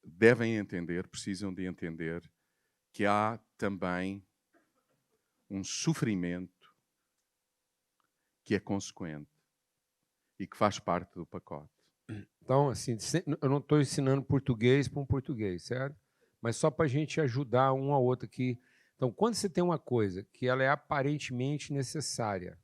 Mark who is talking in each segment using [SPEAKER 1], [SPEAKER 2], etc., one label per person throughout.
[SPEAKER 1] devem entender, precisam de entender que há também um sofrimento que é consequente e que faz parte do pacote.
[SPEAKER 2] Então, assim, eu não estou ensinando português para um português, certo? Mas só para a gente ajudar um ao outro aqui. Então, quando você tem uma coisa que ela é aparentemente necessária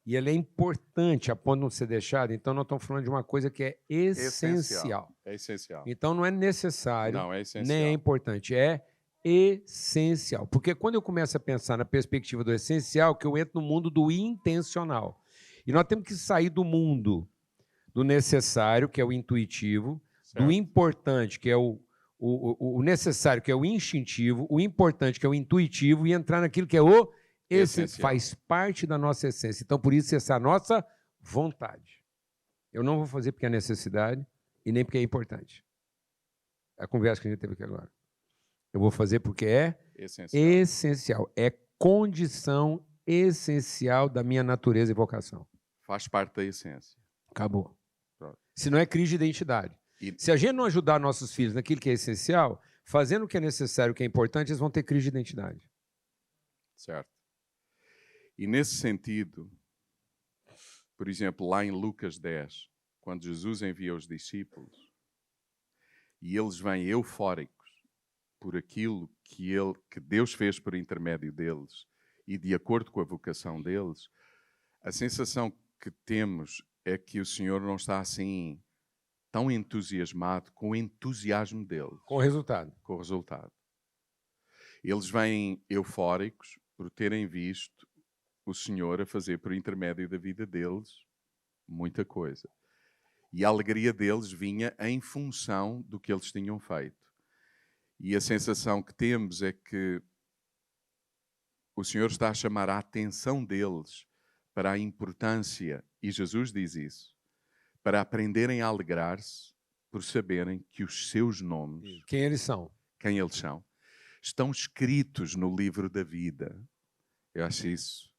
[SPEAKER 2] e ela é importante a ponto de não ser deixada, então nós estamos falando de uma coisa que é essencial.
[SPEAKER 1] É essencial.
[SPEAKER 2] Então, não é necessário,
[SPEAKER 1] Não, é
[SPEAKER 2] nem é
[SPEAKER 1] essencial.
[SPEAKER 2] importante, é essencial. Porque quando eu começo a pensar na perspectiva do essencial, que eu entro no mundo do intencional. E nós temos que sair do mundo do necessário, que é o intuitivo,
[SPEAKER 1] Certo.
[SPEAKER 2] do importante, que é o necessário, que é o instintivo, o importante, que é o intuitivo, e entrar naquilo que é o essencial. Faz parte da nossa essência. Então, por isso, essa é a nossa vontade. Eu não vou fazer porque é necessidade e nem porque é importante. É a conversa que a gente teve aqui agora. Eu vou fazer porque é essencial. É condição essencial da minha natureza e vocação.
[SPEAKER 1] Faz parte da essência.
[SPEAKER 2] Acabou. Se não é crise de identidade. Se a gente não ajudar nossos filhos naquilo que é essencial, fazendo o que é necessário, o que é importante, eles vão ter crise de identidade.
[SPEAKER 1] Certo. E nesse sentido, por exemplo, lá em Lucas 10, quando Jesus envia os discípulos e eles vêm eufóricos por aquilo que Deus fez por intermédio deles e de acordo com a vocação deles, a sensação que temos é que o Senhor não está assim tão entusiasmado com o entusiasmo deles.
[SPEAKER 2] Com o resultado.
[SPEAKER 1] Com o resultado. Eles vêm eufóricos por terem visto o Senhor a fazer por intermédio da vida deles muita coisa. E a alegria deles vinha em função do que eles tinham feito. E a sensação que temos é que o Senhor está a chamar a atenção deles para a importância, e Jesus diz isso, para aprenderem a alegrar-se por saberem que os seus nomes,
[SPEAKER 2] quem eles são,
[SPEAKER 1] estão escritos no livro da vida. Eu acho isso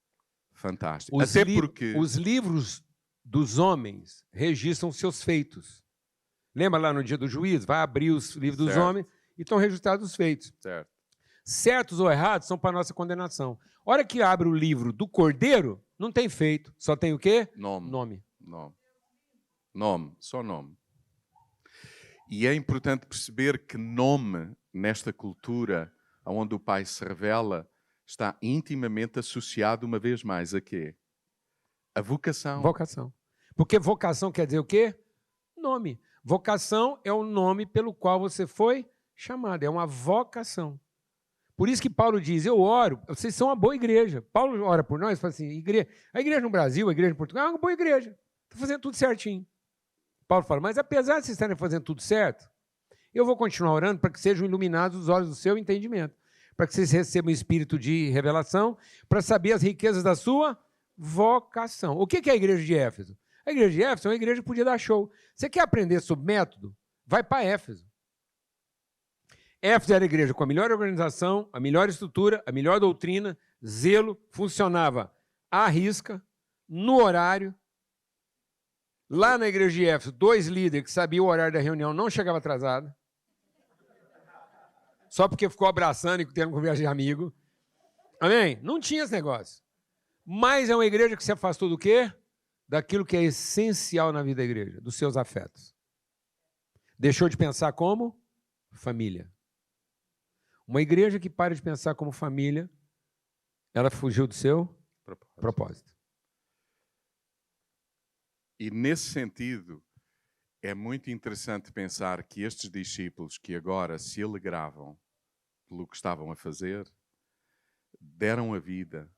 [SPEAKER 1] fantástico. Até porque
[SPEAKER 2] os livros dos homens registram seus feitos. Lembra lá no dia do juízo? Vai abrir os livros dos homens e estão registrados os feitos.
[SPEAKER 1] Certo.
[SPEAKER 2] Certos ou errados são para nossa condenação. A hora que abre o livro do Cordeiro, não tem feito. Só tem o quê?
[SPEAKER 1] Nome. Só nome. E é importante perceber que nome, nesta cultura onde o Pai se revela, está intimamente associado, uma vez mais, a quê? A vocação.
[SPEAKER 2] Vocação. Porque vocação quer dizer o quê? Nome. Vocação é o nome pelo qual você foi chamado. É uma vocação. Por isso que Paulo diz, eu oro, vocês são uma boa igreja. Paulo ora por nós e fala assim, a igreja no Brasil, a igreja em Portugal, é uma boa igreja. Está fazendo tudo certinho. Paulo fala, mas apesar de vocês estarem fazendo tudo certo, eu vou continuar orando para que sejam iluminados os olhos do seu entendimento, para que vocês recebam o espírito de revelação, para saber as riquezas da sua vocação. O que é a igreja de Éfeso? A igreja de Éfeso é uma igreja que podia dar show. Você quer aprender sobre método? Vai para Éfeso. Éfeso era a igreja com a melhor organização, a melhor estrutura, a melhor doutrina, zelo, funcionava à risca, no horário. Lá na igreja de Éfeso, 2 líderes que sabiam o horário da reunião não chegavam atrasado. Só porque ficou abraçando e tendo conversa de amigo. Amém? Não tinha esse negócio. Mas é uma igreja que se afastou do quê? Daquilo que é essencial na vida da igreja, dos seus afetos. Deixou de pensar como família. Uma igreja que para de pensar como família, ela fugiu do seu propósito.
[SPEAKER 1] E nesse sentido, é muito interessante pensar que estes discípulos que agora se alegravam pelo que estavam a fazer, deram a vida,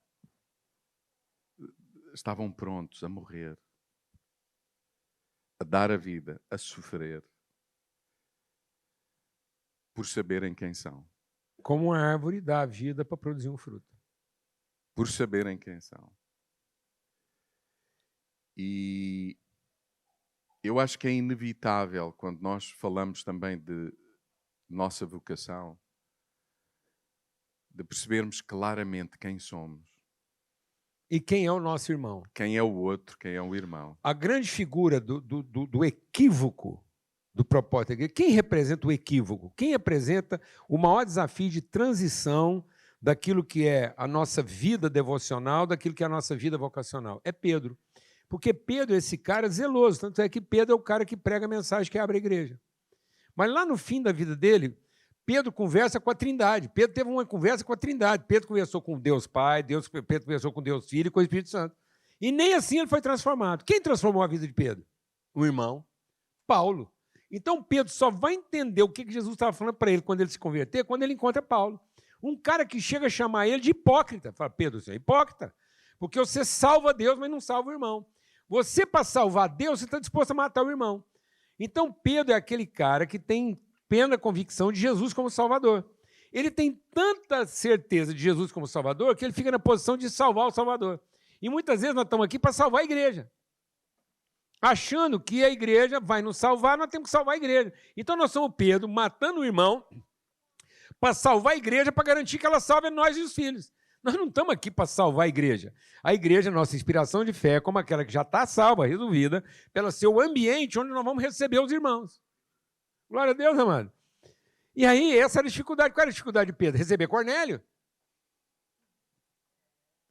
[SPEAKER 1] estavam prontos a morrer, a dar a vida, a sofrer, por saberem quem são.
[SPEAKER 2] Como uma árvore dá a vida para produzir um fruto.
[SPEAKER 1] Por saberem quem são. E eu acho que é inevitável, quando nós falamos também de nossa vocação, de percebermos claramente quem somos.
[SPEAKER 2] E quem é o nosso irmão.
[SPEAKER 1] Quem é o outro, quem é o irmão.
[SPEAKER 2] A grande figura do equívoco do propósito da igreja? Quem representa o equívoco? Quem representa o maior desafio de transição daquilo que é a nossa vida devocional, daquilo que é a nossa vida vocacional? É Pedro. Porque Pedro é esse cara zeloso, tanto é que Pedro é o cara que prega a mensagem que abre a igreja. Mas lá no fim da vida dele, Pedro conversa com a Trindade. Pedro teve uma conversa com a Trindade. Pedro conversou com Deus Pai, Pedro conversou com Deus Filho e com o Espírito Santo. E nem assim ele foi transformado. Quem transformou a vida de Pedro? O irmão Paulo. Então Pedro só vai entender o que Jesus estava falando para ele quando ele se converter, quando ele encontra Paulo. Um cara que chega a chamar ele de hipócrita. Fala, Pedro, você é hipócrita, porque você salva Deus, mas não salva o irmão. Você, para salvar Deus, você está disposto a matar o irmão. Então Pedro é aquele cara que tem plena convicção de Jesus como Salvador. Ele tem tanta certeza de Jesus como Salvador que ele fica na posição de salvar o Salvador. E muitas vezes nós estamos aqui para salvar a igreja, achando que a igreja vai nos salvar, nós temos que salvar a igreja. Então nós somos Pedro matando o irmão para salvar a igreja, para garantir que ela salve nós e os filhos. Nós não estamos aqui para salvar a igreja. A igreja é nossa inspiração de fé, como aquela que já está salva, resolvida, pelo seu ambiente onde nós vamos receber os irmãos. Glória a Deus, amado. E aí, essa era a dificuldade. Qual era a dificuldade de Pedro? Receber Cornélio.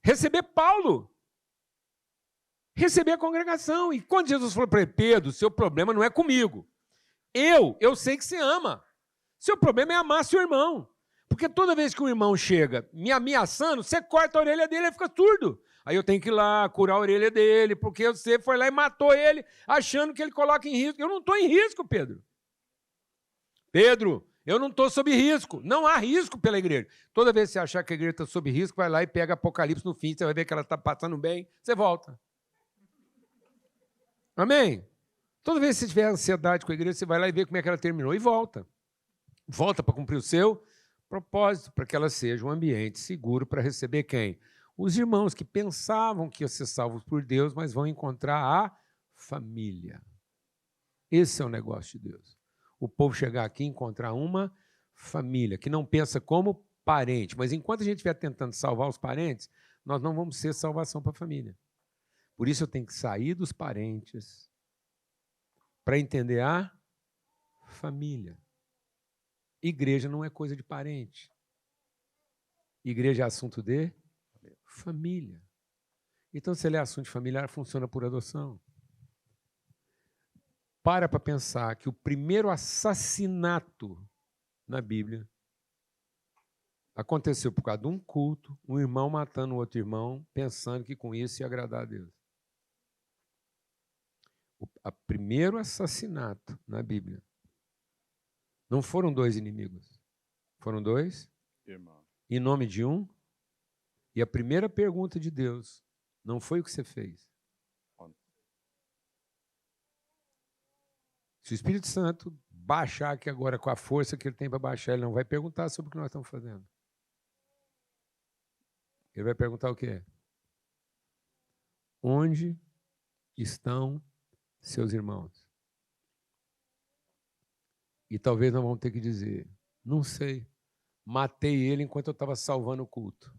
[SPEAKER 2] Receber Paulo. Receber a congregação. E quando Jesus falou para ele, Pedro, seu problema não é comigo. Eu sei que você ama. Seu problema é amar seu irmão. Porque toda vez que um irmão chega me ameaçando, você corta a orelha dele e ele fica surdo. Aí eu tenho que ir lá curar a orelha dele, porque você foi lá e matou ele, achando que ele coloca em risco. Eu não estou em risco, Pedro. Pedro, eu não estou sob risco. Não há risco pela igreja. Toda vez que você achar que a igreja está sob risco, vai lá e pega Apocalipse no fim, você vai ver que ela está passando bem, você volta. Amém? Toda vez que você tiver ansiedade com a igreja, você vai lá e vê como é que ela terminou e volta. Volta para cumprir o seu propósito, para que ela seja um ambiente seguro para receber quem? Os irmãos que pensavam que iam ser salvos por Deus, mas vão encontrar a família. Esse é o negócio de Deus. O povo chegar aqui e encontrar uma família, que não pensa como parente, mas enquanto a gente estiver tentando salvar os parentes, nós não vamos ser salvação para a família. Por isso eu tenho que sair dos parentes para entender a família. Igreja não é coisa de parente. Igreja é assunto de família. Então, se ele é assunto familiar, funciona por adoção. Para pensar que o primeiro assassinato na Bíblia aconteceu por causa de um culto, um irmão matando o outro irmão, pensando que com isso ia agradar a Deus. O primeiro assassinato na Bíblia não foram dois inimigos, foram dois
[SPEAKER 1] irmãos.
[SPEAKER 2] Em nome de um. E a primeira pergunta de Deus não foi o que você fez. Se o Espírito Santo baixar aqui agora com a força que ele tem para baixar, ele não vai perguntar sobre o que nós estamos fazendo. Ele vai perguntar o quê? Onde estão seus irmãos? E talvez nós vamos ter que dizer, não sei, matei ele enquanto eu estava salvando o culto.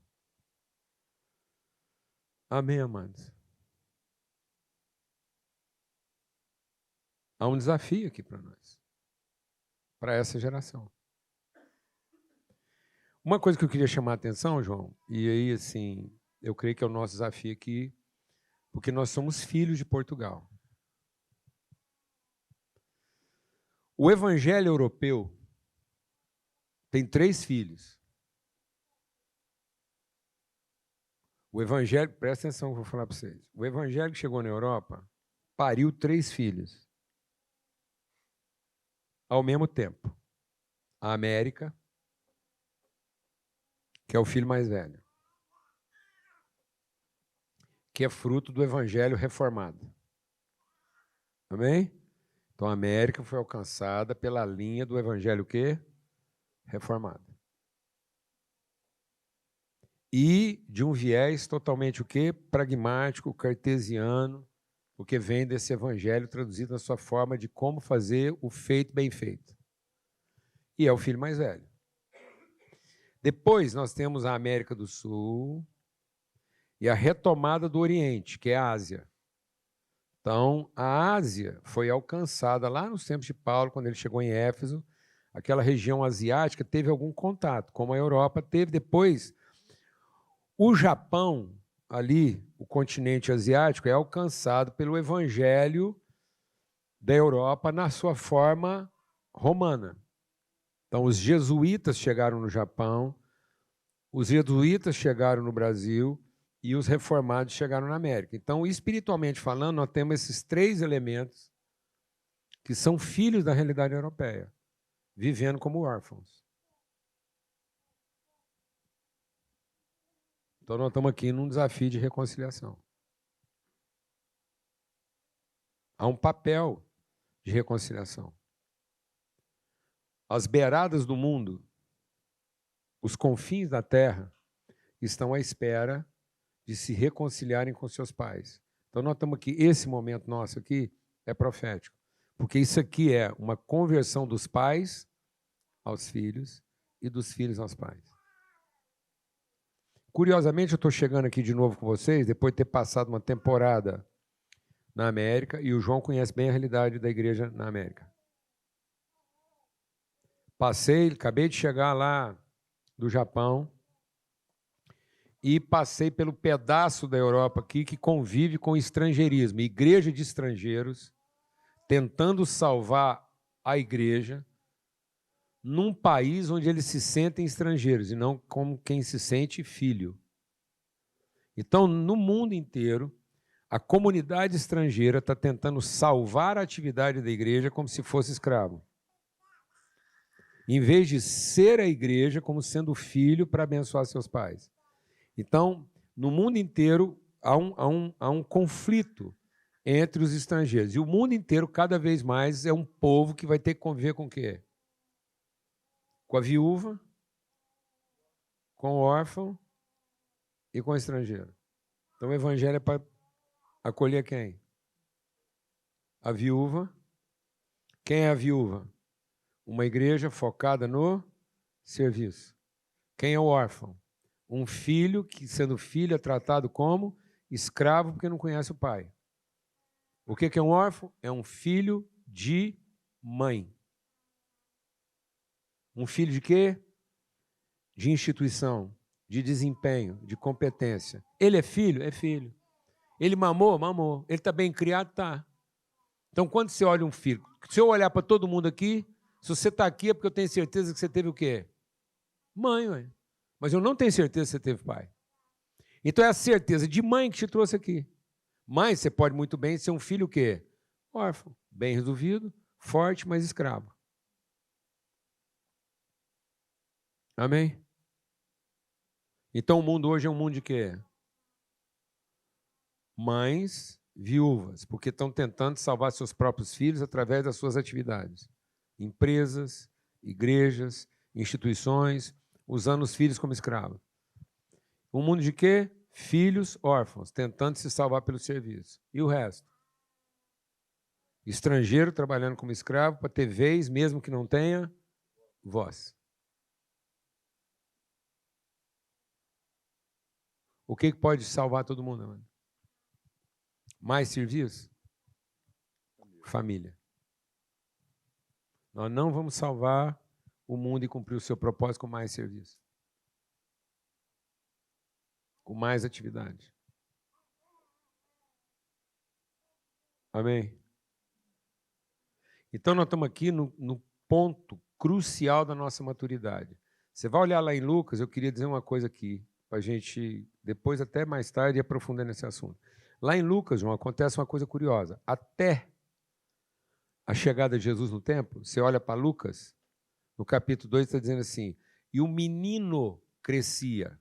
[SPEAKER 2] Amém, amados? Há um desafio aqui para nós, para essa geração. Uma coisa que eu queria chamar a atenção, João, e aí, assim, eu creio que é o nosso desafio aqui, porque nós somos filhos de Portugal. O evangelho europeu tem 3 filhos. O evangelho, presta atenção que eu vou falar para vocês. O evangelho que chegou na Europa pariu 3 filhos. Ao mesmo tempo. A América, que é o filho mais velho, que é fruto do evangelho reformado. Amém? Então a América foi alcançada pela linha do evangelho o quê? Reformado. E de um viés totalmente o quê? Pragmático, cartesiano, porque vem desse evangelho traduzido na sua forma de como fazer o feito bem feito. E é o filho mais velho. Depois nós temos a América do Sul e a retomada do Oriente, que é a Ásia. Então, a Ásia foi alcançada lá nos tempos de Paulo, quando ele chegou em Éfeso. Aquela região asiática teve algum contato, como a Europa teve. Depois, o Japão, ali, o continente asiático, é alcançado pelo evangelho da Europa na sua forma romana. Então, os jesuítas chegaram no Japão, os jesuítas chegaram no Brasil e os reformados chegaram na América. Então, espiritualmente falando, nós temos esses três elementos que são filhos da realidade europeia, vivendo como órfãos. Então, nós estamos aqui num desafio de reconciliação. Há um papel de reconciliação. As beiradas do mundo, os confins da terra, estão à espera de se reconciliarem com seus pais. Então, nós estamos aqui, esse momento nosso aqui é profético, porque isso aqui é uma conversão dos pais aos filhos e dos filhos aos pais. Curiosamente, eu estou chegando aqui de novo com vocês, depois de ter passado uma temporada na América, e o João conhece bem a realidade da igreja na América. Acabei de chegar lá do Japão e passei pelo pedaço da Europa aqui que convive com estrangeirismo, igreja de estrangeiros, tentando salvar a igreja num país onde eles se sentem estrangeiros e não como quem se sente filho. Então, no mundo inteiro, a comunidade estrangeira está tentando salvar a atividade da igreja como se fosse escravo, em vez de ser a igreja como sendo filho para abençoar seus pais. Então, no mundo inteiro, há um conflito entre os estrangeiros. E o mundo inteiro, cada vez mais, é um povo que vai ter que conviver com o quê? Com a viúva, com o órfão e com o estrangeiro. Então, o evangelho é para acolher quem? A viúva. Quem é a viúva? Uma igreja focada no serviço. Quem é o órfão? Um filho que, sendo filho, é tratado como escravo porque não conhece o pai. O que é um órfão? É um filho de mãe. Um filho de quê? De instituição, de desempenho, de competência. Ele é filho? É filho. Ele mamou? Mamou. Ele está bem criado? Está. Então, quando você olha um filho, se eu olhar para todo mundo aqui, se você está aqui é porque eu tenho certeza que você teve o quê? Mãe, ué. Mas eu não tenho certeza que você teve pai. Então é a certeza de mãe que te trouxe aqui. Mas você pode muito bem ser um filho o quê? Órfão, bem resolvido, forte, mas escravo. Amém? Então o mundo hoje é um mundo de quê? Mães viúvas, porque estão tentando salvar seus próprios filhos através das suas atividades. Empresas, igrejas, instituições, usando os filhos como escravos. Um mundo de quê? Filhos órfãos, tentando se salvar pelo serviço. E o resto? Estrangeiro trabalhando como escravo para ter vez, mesmo que não tenha voz. O que pode salvar todo mundo, mano? Mais serviço? Família. Nós não vamos salvar o mundo e cumprir o seu propósito com mais serviço. Com mais atividade. Amém? Então, nós estamos aqui no ponto crucial da nossa maturidade. Você vai olhar lá em Lucas, eu queria dizer uma coisa aqui, para a gente, depois, até mais tarde, aprofundar nesse assunto. Lá em Lucas, João, acontece uma coisa curiosa. Até a chegada de Jesus no templo, você olha para Lucas, no capítulo 2, está dizendo assim, e o menino crescia.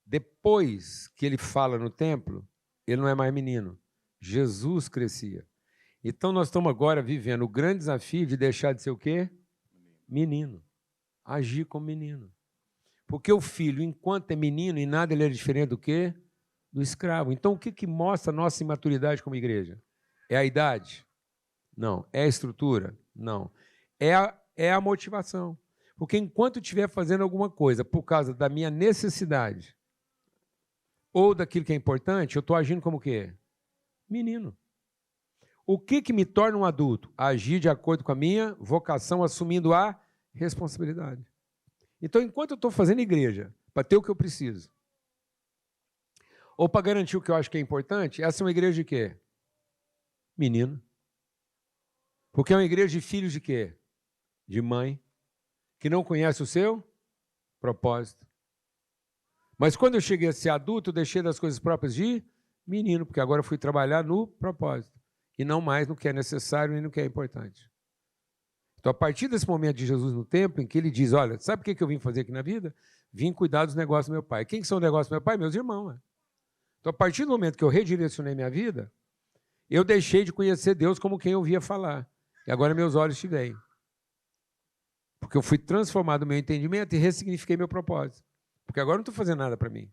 [SPEAKER 2] Depois que ele fala no templo, ele não é mais menino. Jesus crescia. Então, nós estamos agora vivendo o grande desafio de deixar de ser o quê? Menino. Agir como menino. Porque o filho, enquanto é menino, em nada ele é diferente do quê? Do escravo. Então, o que mostra a nossa imaturidade como igreja? É a idade? Não. É a estrutura? Não. É a motivação. Porque enquanto eu estiver fazendo alguma coisa por causa da minha necessidade ou daquilo que é importante, eu estou agindo como o quê? menino. O que me torna um adulto? Agir de acordo com a minha vocação, assumindo a responsabilidade. Então, enquanto eu estou fazendo igreja, para ter o que eu preciso, ou para garantir o que eu acho que é importante, essa é uma igreja de quê? Menino. Porque é uma igreja de filhos de quê? De mãe, que não conhece o seu propósito. Mas quando eu cheguei a ser adulto, eu deixei das coisas próprias de menino, porque agora eu fui trabalhar no propósito, e não mais no que é necessário nem no que é importante. Então, a partir desse momento de Jesus no templo, em que ele diz, olha, sabe o que eu vim fazer aqui na vida? Vim cuidar dos negócios do meu pai. Quem que são os negócios do meu pai? Meus irmãos. Né? Então, a partir do momento que eu redirecionei minha vida, eu deixei de conhecer Deus como quem ouvia falar. E agora meus olhos te veem. Porque eu fui transformado no meu entendimento e ressignifiquei meu propósito. Porque agora eu não estou fazendo nada para mim.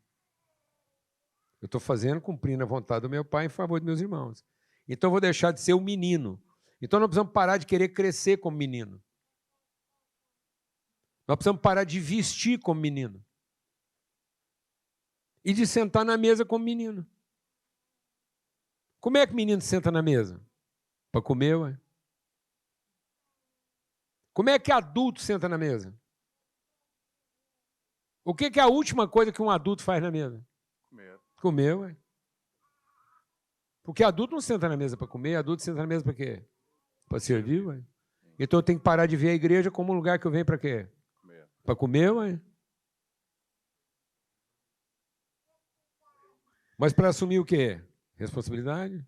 [SPEAKER 2] Eu estou fazendo, cumprindo a vontade do meu pai em favor dos meus irmãos. Então eu vou deixar de ser um menino. Então nós precisamos parar de querer crescer como menino. Nós precisamos parar de vestir como menino. E de sentar na mesa como menino. Como é que menino senta na mesa? Para comer, ué? Como é que adulto senta na mesa? O que é a última coisa que um adulto faz na mesa?
[SPEAKER 1] Comer.
[SPEAKER 2] Comer, ué. Porque adulto não senta na mesa para comer, adulto senta na mesa para quê? Para servir, ué. Então eu tenho que parar de ver a igreja como um lugar que eu venho para quê? Para comer, ué. Mas para assumir o quê? Responsabilidade.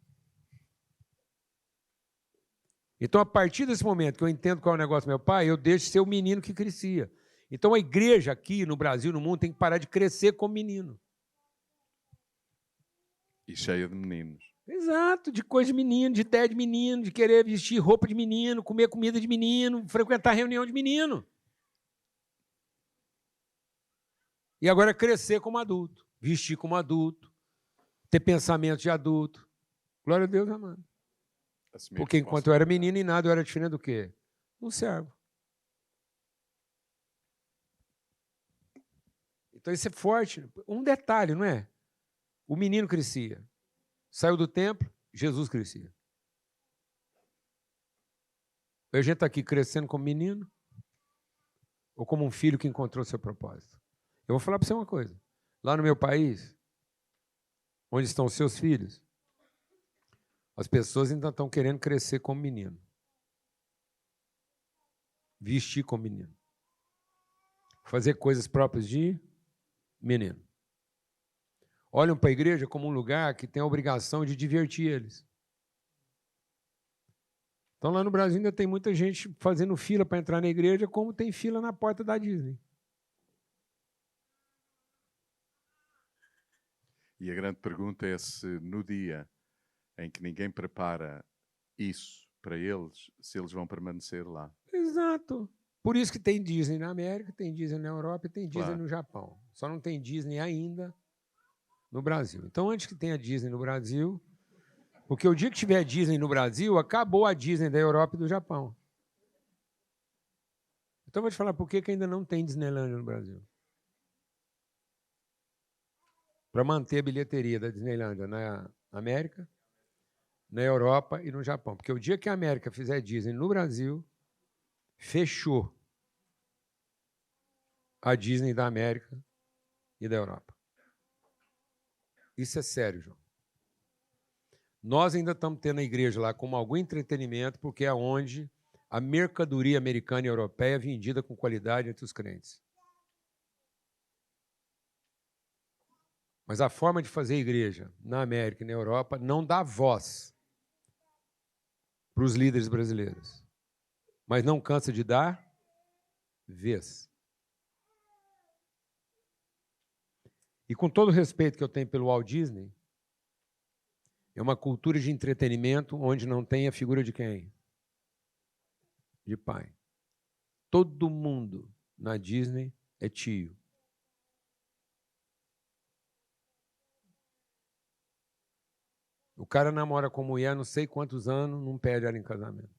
[SPEAKER 2] Então, a partir desse momento que eu entendo qual é o negócio do meu pai, eu deixo de ser o menino que crescia. Então, a igreja aqui no Brasil, no mundo, tem que parar de crescer como menino.
[SPEAKER 1] E cheia de meninos.
[SPEAKER 2] Exato, de coisa de menino, de ideia de menino, de querer vestir roupa de menino, comer comida de menino, frequentar reunião de menino. E agora crescer como adulto, vestir como adulto, ter pensamento de adulto. Glória a Deus, amado. Porque enquanto eu era menino e nada, eu era diferente do quê? Um servo. Então isso é forte. Um detalhe, não é? O menino crescia. Saiu do templo, Jesus crescia. A gente está aqui crescendo como menino ou como um filho que encontrou seu propósito? Eu vou falar para você uma coisa. Lá no meu país, onde estão os seus filhos, as pessoas ainda estão querendo crescer como menino. Vestir como menino. Fazer coisas próprias de menino. Olham para a igreja como um lugar que tem a obrigação de divertir eles. Então, lá no Brasil ainda tem muita gente fazendo fila para entrar na igreja, como tem fila na porta da Disney.
[SPEAKER 1] E a grande pergunta é se no dia em que ninguém prepara isso para eles, se eles vão permanecer lá.
[SPEAKER 2] Exato. Por isso que tem Disney na América, tem Disney na Europa e tem Disney
[SPEAKER 1] Claro.
[SPEAKER 2] no Japão. Só não tem Disney ainda no Brasil. Então, antes que tenha Disney no Brasil, porque o dia que tiver Disney no Brasil, acabou a Disney da Europa e do Japão. Então, eu vou te falar por que ainda não tem Disneylandia no Brasil. Para manter a bilheteria da Disneylandia na América, na Europa e no Japão. Porque o dia que a América fizer Disney no Brasil, fechou a Disney da América e da Europa. Isso é sério, João. Nós ainda estamos tendo a igreja lá como algum entretenimento, porque é onde a mercadoria americana e europeia é vendida com qualidade entre os crentes. Mas a forma de fazer igreja na América e na Europa não dá voz para os líderes brasileiros, mas não cansa de dar vez. E com todo o respeito que eu tenho pelo Walt Disney, é uma cultura de entretenimento onde não tem a figura de quem? De pai. Todo mundo na Disney é tio. O cara namora com mulher não sei quantos anos, não pede ela em casamento.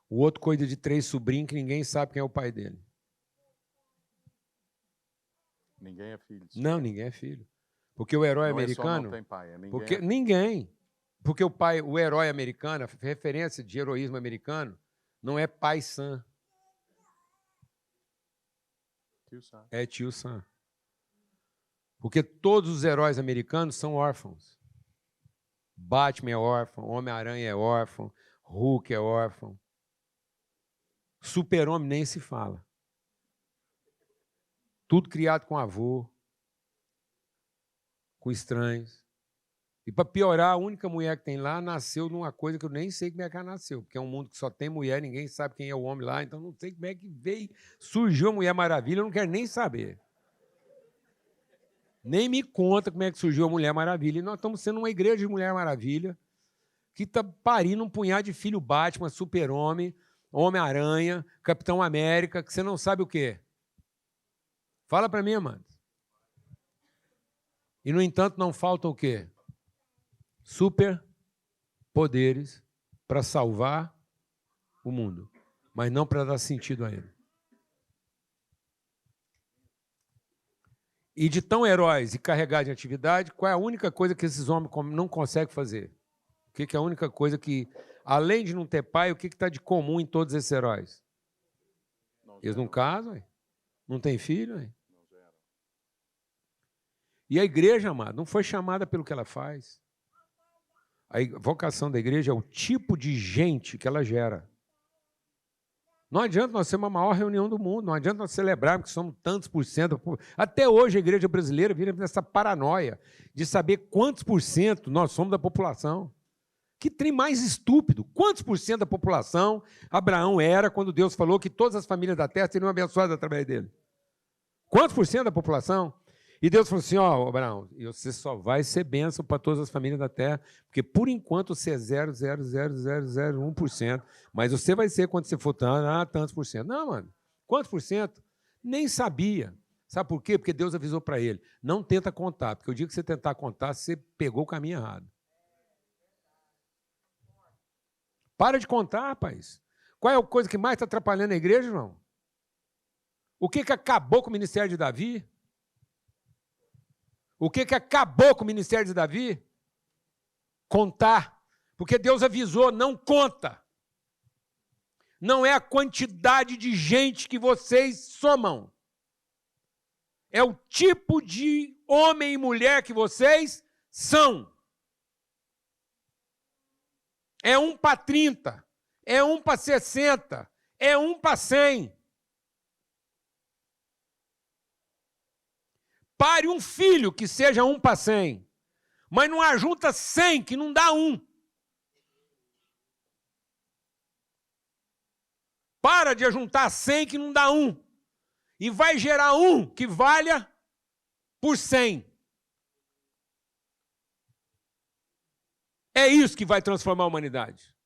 [SPEAKER 2] O outro cuida de 3 sobrinhos que ninguém sabe quem é o pai dele.
[SPEAKER 1] Ninguém é filho.
[SPEAKER 2] Não, ninguém é filho. Porque o herói
[SPEAKER 1] Não é só
[SPEAKER 2] americano...
[SPEAKER 1] não tem pai, é ninguém.
[SPEAKER 2] Porque ninguém. Porque o herói americano, a referência de heroísmo americano, não é pai Sam,
[SPEAKER 1] Tio Sam.
[SPEAKER 2] é tio Sam. Porque todos os heróis americanos são órfãos. Batman é órfão, Homem-Aranha é órfão, Hulk é órfão. Super-Homem nem se fala. Tudo criado com avô, com estranhos. E para piorar, a única mulher que tem lá nasceu numa coisa que eu nem sei como é que ela nasceu, porque é um mundo que só tem mulher, ninguém sabe quem é o homem lá, então não sei como é que veio, surgiu a Mulher Maravilha, eu não quero nem saber. Nem me conta como é que surgiu a Mulher Maravilha. E nós estamos sendo uma igreja de Mulher Maravilha que está parindo um punhado de filho Batman, Super-Homem, Homem-Aranha, Capitão América, que você não sabe o quê. Fala para mim, mano. E, no entanto, não falta o quê? Superpoderes para salvar o mundo, mas não para dar sentido a ele. E de tão heróis e carregados de atividade, qual é a única coisa que esses homens não conseguem fazer? O que é a única coisa que, além de não ter pai, o que está de comum em todos esses heróis? Eles não casam, não têm filho. E a igreja, amado, não foi chamada pelo que ela faz. A vocação da igreja é o tipo de gente que ela gera. Não adianta nós sermos a maior reunião do mundo, não adianta nós celebrarmos que somos tantos por cento. Até hoje a igreja brasileira vira nessa paranoia de saber quantos por cento nós somos da população. Que trem mais estúpido. Quantos por cento da população Abraão era quando Deus falou que todas as famílias da terra seriam abençoadas através dele? Quantos por cento da população? E Deus falou assim, ó, Abraão, você só vai ser bênção para todas as famílias da terra, porque por enquanto você é 0,00001%, mas você vai ser quando você for tantos por cento. Não, mano, quantos por cento? Nem sabia. Sabe por quê? Porque Deus avisou para ele, não tenta contar, porque o dia que você tentar contar, você pegou o caminho errado. Para de contar, rapaz. Qual é a coisa que mais está atrapalhando a igreja, irmão? O que acabou com o ministério de Davi? O que acabou com o ministério de Davi? Contar. Porque Deus avisou, não conta. Não é a quantidade de gente que vocês somam. É o tipo de homem e mulher que vocês são. É 1 para 30, é 1 para 60, é 1 para 100. Pare um filho que seja 1 para 100, mas não ajunta 100 que não dá 1. Para de ajuntar 100 que não dá 1. E vai gerar 1 que valha por 100. É isso que vai transformar a humanidade.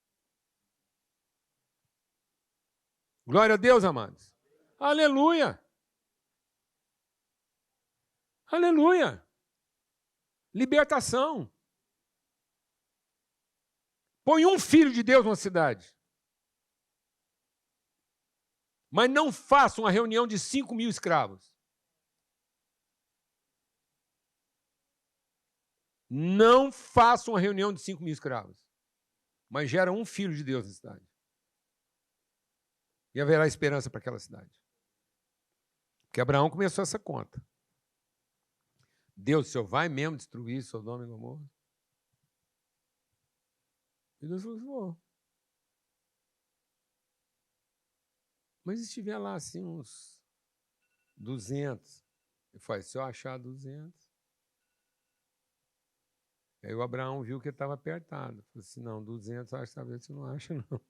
[SPEAKER 2] Glória a Deus, amados. Aleluia. Aleluia. Libertação. Põe um filho de Deus numa cidade. Mas não faça uma reunião de 5.000 escravos. Não faça uma reunião de 5.000 escravos. Mas gera um filho de Deus na cidade. E haverá esperança para aquela cidade. Porque Abraão começou essa conta. Deus, o Senhor vai mesmo destruir Sodoma e Gomorra? E Deus falou, vou. Mas se tiver lá assim uns 200, ele falou, se eu achar 200. Aí o Abraão viu que ele estava apertado. Falou assim, não, 200, acho que talvez você não acha, não.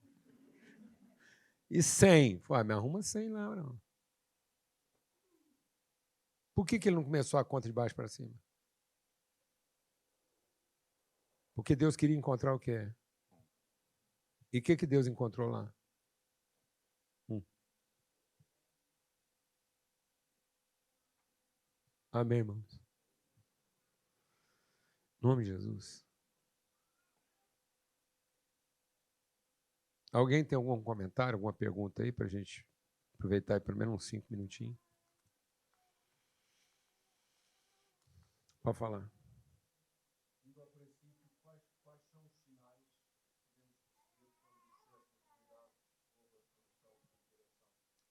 [SPEAKER 2] E 100? Falei, me arruma 100 lá, Abraão. Por que ele não começou a conta de baixo para cima? Porque Deus queria encontrar o quê? E o que Deus encontrou lá? Amém, irmãos? Em nome de Jesus. Alguém tem algum comentário, alguma pergunta aí para a gente aproveitar aí pelo menos uns 5 minutinhos? Pode falar.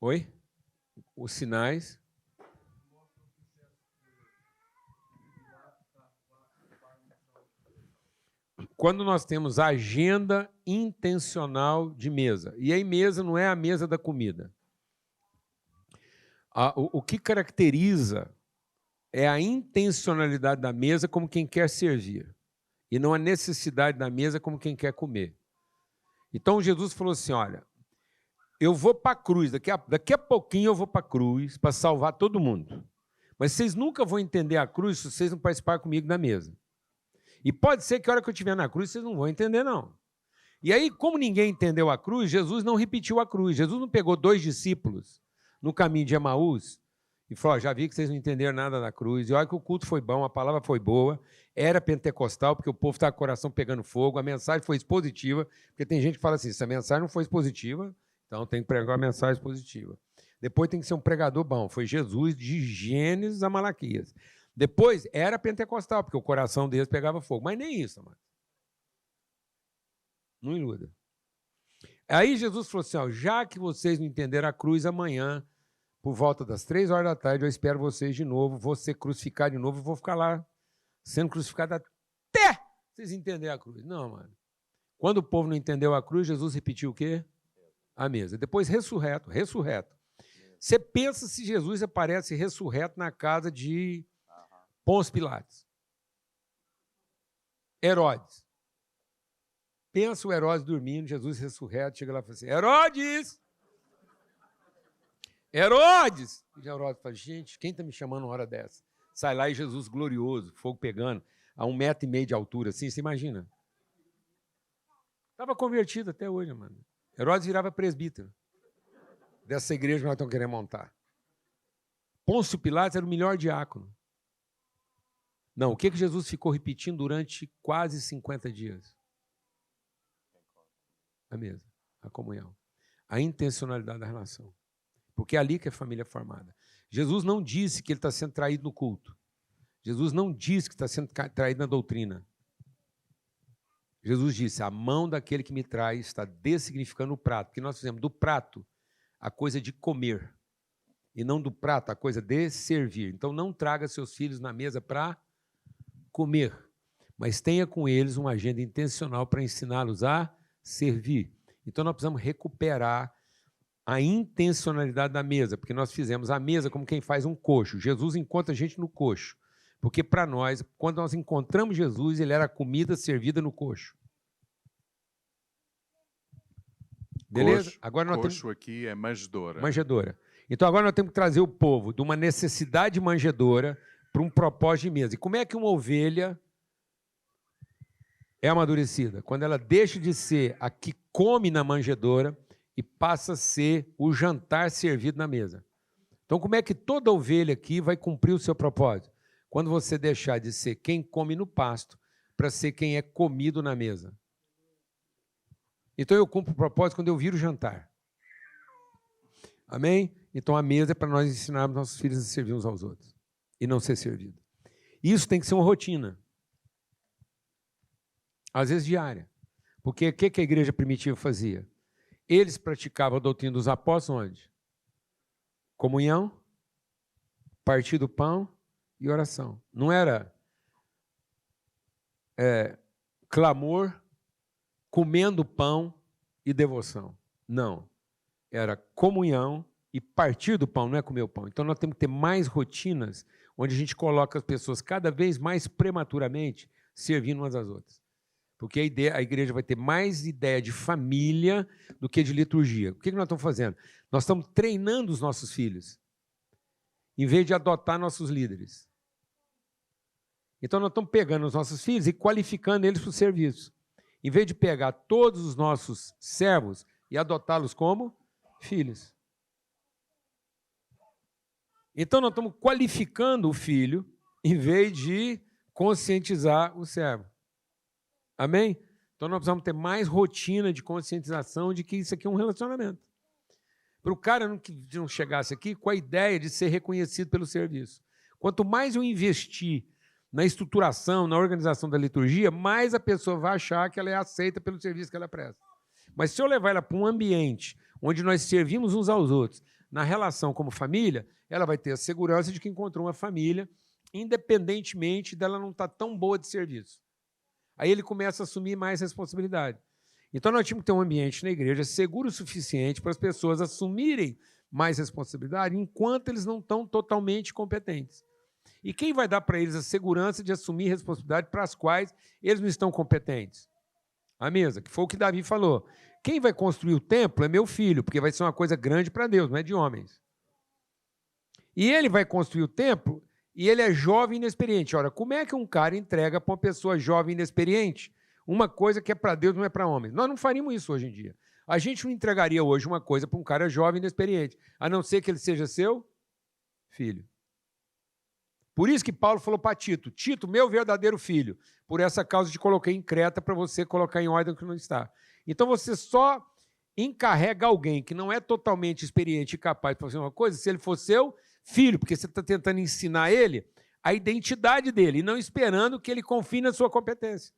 [SPEAKER 2] Oi? Os sinais. Quando nós temos a agenda intencional de mesa, e aí mesa não é a mesa da comida. O que caracteriza é a intencionalidade da mesa como quem quer servir, e não a necessidade da mesa como quem quer comer. Então Jesus falou assim, olha, eu vou para a cruz, daqui a pouquinho eu vou para a cruz para salvar todo mundo. Mas vocês nunca vão entender a cruz se vocês não participarem comigo da mesa. E pode ser que a hora que eu estiver na cruz vocês não vão entender, não. E aí, como ninguém entendeu a cruz, Jesus não repetiu a cruz. Jesus não pegou 2 discípulos no caminho de Emaús e falou, já vi que vocês não entenderam nada da cruz. E olha que o culto foi bom, a palavra foi boa, era pentecostal, porque o povo estava com o coração pegando fogo, a mensagem foi expositiva, porque tem gente que fala assim, se a mensagem não foi expositiva, então tem que pregar uma mensagem positiva. Depois tem que ser um pregador bom. Foi Jesus de Gênesis a Malaquias. Depois era pentecostal, porque o coração deles pegava fogo. Mas nem isso, mano. Não iluda. Aí Jesus falou assim, ó, já que vocês não entenderam a cruz, amanhã, por volta das 3 horas da tarde, eu espero vocês de novo, vou ser crucificado de novo e vou ficar lá sendo crucificado até vocês entenderem a cruz. Não, mano. Quando o povo não entendeu a cruz, Jesus repetiu o quê? A mesa. Depois ressurreto. Você pensa se Jesus aparece ressurreto na casa de Pôncio Pilatos. Herodes. Pensa o Herodes dormindo, Jesus ressurreto, chega lá e fala assim, Herodes! Herodes! E Herodes fala, gente, quem está me chamando uma hora dessa? Sai lá e Jesus glorioso, fogo pegando, a 1,5 metro de altura, assim, você imagina? Estava convertido até hoje, mano. Herodes virava presbítero dessa igreja que nós estamos querendo montar. Pôncio Pilatos era o melhor diácono. Não, o que Jesus ficou repetindo durante quase 50 dias? A mesa, a comunhão, a intencionalidade da relação. Porque é ali que a família é formada. Jesus não disse que ele está sendo traído no culto. Jesus não disse que está sendo traído na doutrina. Jesus disse, a mão daquele que me traz está dessignificando o prato. Porque nós fizemos do prato a coisa de comer. E não do prato a coisa de servir. Então não traga seus filhos na mesa para comer. Mas tenha com eles uma agenda intencional para ensiná-los a servir. Então nós precisamos recuperar a intencionalidade da mesa, porque nós fizemos a mesa como quem faz um coxo. Jesus encontra a gente no coxo, porque para nós, quando nós encontramos Jesus, ele era a comida servida no coxo. Beleza? Agora nós
[SPEAKER 1] coxo aqui é manjedoura.
[SPEAKER 2] Manjedoura. Então agora nós temos que trazer o povo de uma necessidade manjedora para um propósito de mesa. E como é que uma ovelha é amadurecida? Quando ela deixa de ser a que come na manjedoura e passa a ser o jantar servido na mesa. Então, como é que toda ovelha aqui vai cumprir o seu propósito? Quando você deixar de ser quem come no pasto para ser quem é comido na mesa. Então, eu cumpro o propósito quando eu viro jantar. Amém? Então, a mesa é para nós ensinarmos nossos filhos a servir uns aos outros e não ser servido. Isso tem que ser uma rotina. Às vezes diária. Porque o que a igreja primitiva fazia? Eles praticavam a doutrina dos apóstolos onde? Comunhão, partir do pão e oração. Não era clamor, comendo pão e devoção. Não. Era comunhão e partir do pão, não é comer o pão. Então nós temos que ter mais rotinas onde a gente coloca as pessoas cada vez mais prematuramente servindo umas às outras. Porque a igreja vai ter mais ideia de família do que de liturgia. O que nós estamos fazendo? Nós estamos treinando os nossos filhos, em vez de adotar nossos líderes. Então, nós estamos pegando os nossos filhos e qualificando eles para o serviço. Em vez de pegar todos os nossos servos e adotá-los como filhos. Então, nós estamos qualificando o filho, em vez de conscientizar o servo. Amém? Então nós precisamos ter mais rotina de conscientização de que isso aqui é um relacionamento. Para o cara não chegasse aqui com a ideia de ser reconhecido pelo serviço. Quanto mais eu investir na estruturação, na organização da liturgia, mais a pessoa vai achar que ela é aceita pelo serviço que ela presta. Mas se eu levar ela para um ambiente onde nós servimos uns aos outros, na relação como família, ela vai ter a segurança de que encontrou uma família, independentemente dela não estar tão boa de serviço. Aí ele começa a assumir mais responsabilidade. Então nós tínhamos que ter um ambiente na igreja seguro o suficiente para as pessoas assumirem mais responsabilidade enquanto eles não estão totalmente competentes. E quem vai dar para eles a segurança de assumir responsabilidade para as quais eles não estão competentes? A mesa, que foi o que Davi falou. Quem vai construir o templo é meu filho, porque vai ser uma coisa grande para Deus, não é de homens. E ele vai construir o templo e ele é jovem e inexperiente. Ora, como é que um cara entrega para uma pessoa jovem e inexperiente uma coisa que é para Deus, não é para homens? Nós não faríamos isso hoje em dia. A gente não entregaria hoje uma coisa para um cara jovem e inexperiente, a não ser que ele seja seu filho. Por isso que Paulo falou para Tito, Tito, meu verdadeiro filho, por essa causa te coloquei em Creta para você colocar em ordem o que não está. Então você só encarrega alguém que não é totalmente experiente e capaz de fazer uma coisa se ele for seu filho, porque você está tentando ensinar ele a identidade dele e não esperando que ele confie na sua competência.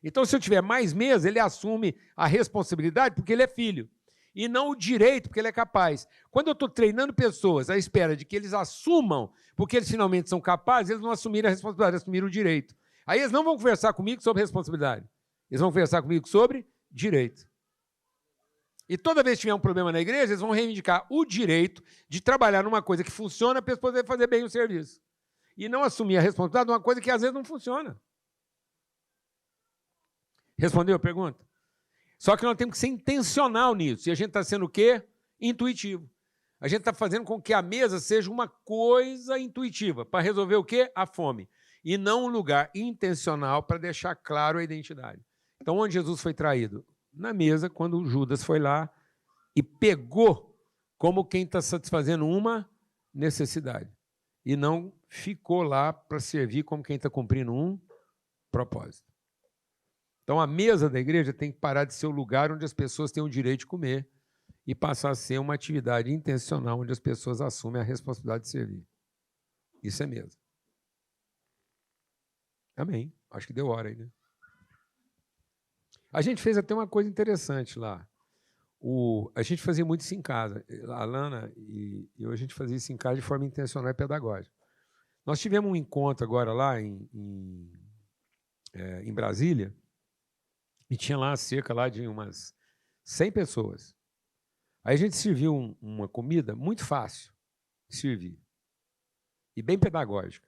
[SPEAKER 2] Então, se eu tiver mais meses, ele assume a responsabilidade porque ele é filho e não o direito porque ele é capaz. Quando eu estou treinando pessoas à espera de que eles assumam porque eles finalmente são capazes, eles não assumiram a responsabilidade, assumiram o direito. Aí eles não vão conversar comigo sobre responsabilidade. Eles vão conversar comigo sobre direito. E toda vez que tiver um problema na igreja, eles vão reivindicar o direito de trabalhar numa coisa que funciona para eles poderem fazer bem o serviço. E não assumir a responsabilidade de uma coisa que às vezes não funciona. Respondeu a pergunta? Só que nós temos que ser intencional nisso. E a gente está sendo o quê? Intuitivo. A gente está fazendo com que a mesa seja uma coisa intuitiva, para resolver o quê? A fome. E não um lugar intencional para deixar claro a identidade. Então, onde Jesus foi traído? Na mesa, quando Judas foi lá e pegou como quem está satisfazendo uma necessidade. E não ficou lá para servir como quem está cumprindo um propósito. Então, a mesa da igreja tem que parar de ser o lugar onde as pessoas têm o direito de comer e passar a ser uma atividade intencional onde as pessoas assumem a responsabilidade de servir. Isso é mesa. Amém. Acho que deu hora aí, né? A gente fez até uma coisa interessante lá. A gente fazia muito isso em casa. A Lana e eu, a gente fazia isso em casa de forma intencional e pedagógica. Nós tivemos um encontro agora lá em Brasília, e tinha lá cerca lá de umas 100 pessoas. Aí a gente serviu uma comida muito fácil de servir e bem pedagógica.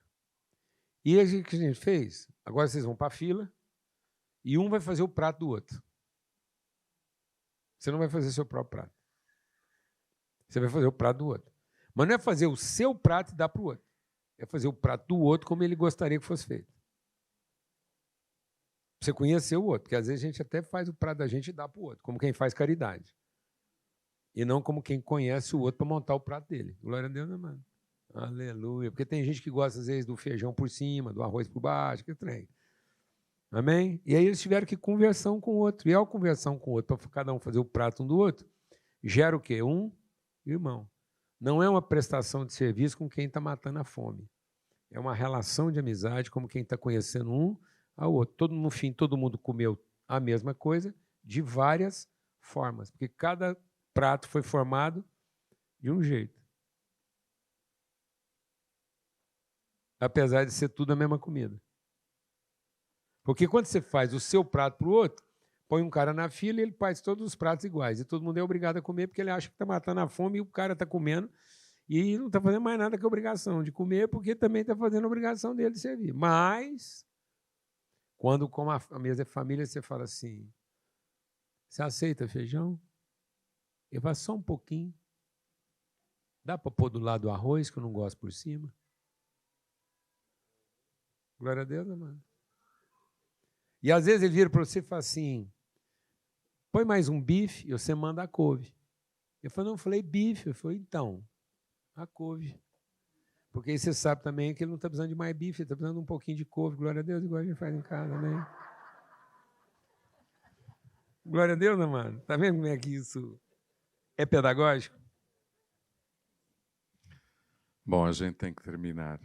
[SPEAKER 2] E aí, o que a gente fez? Agora vocês vão para a fila e um vai fazer o prato do outro. Você não vai fazer seu próprio prato. Você vai fazer o prato do outro. Mas não é fazer o seu prato e dar para o outro. É fazer o prato do outro como ele gostaria que fosse feito. Você conhecer o outro, porque às vezes a gente até faz o prato da gente e dá para o outro, como quem faz caridade. E não como quem conhece o outro para montar o prato dele. Glória a Deus, né, mano? Aleluia. Porque tem gente que gosta, às vezes, do feijão por cima, do arroz por baixo, que trem. Amém? E aí eles tiveram que conversar um com o outro. E ao conversar um com o outro, para cada um fazer o prato um do outro, gera o quê? Um irmão. Não é uma prestação de serviço com quem está matando a fome. É uma relação de amizade, como quem está conhecendo um ao outro. No fim, todo mundo comeu a mesma coisa de várias formas, porque cada prato foi formado de um jeito. Apesar de ser tudo a mesma comida. Porque quando você faz o seu prato para o outro, põe um cara na fila e ele faz todos os pratos iguais. E todo mundo é obrigado a comer porque ele acha que está matando a fome e o cara está comendo e não está fazendo mais nada que a obrigação de comer porque também está fazendo a obrigação dele de servir. Mas, quando como a mesa é família, você fala assim, você aceita feijão? Eu faço só um pouquinho. Dá para pôr do lado o arroz, que eu não gosto por cima? Glória a Deus, amado. E às vezes ele vira para você e fala assim, põe mais um bife e você manda a couve. Eu falei, não, eu falei bife. Eu falei, então, a couve. Porque aí você sabe também que ele não está precisando de mais bife, ele está precisando de um pouquinho de couve. Glória a Deus, igual a gente faz em casa, né? Glória a Deus, amado. Está vendo como é que isso é pedagógico?
[SPEAKER 1] Bom, a gente tem que terminar.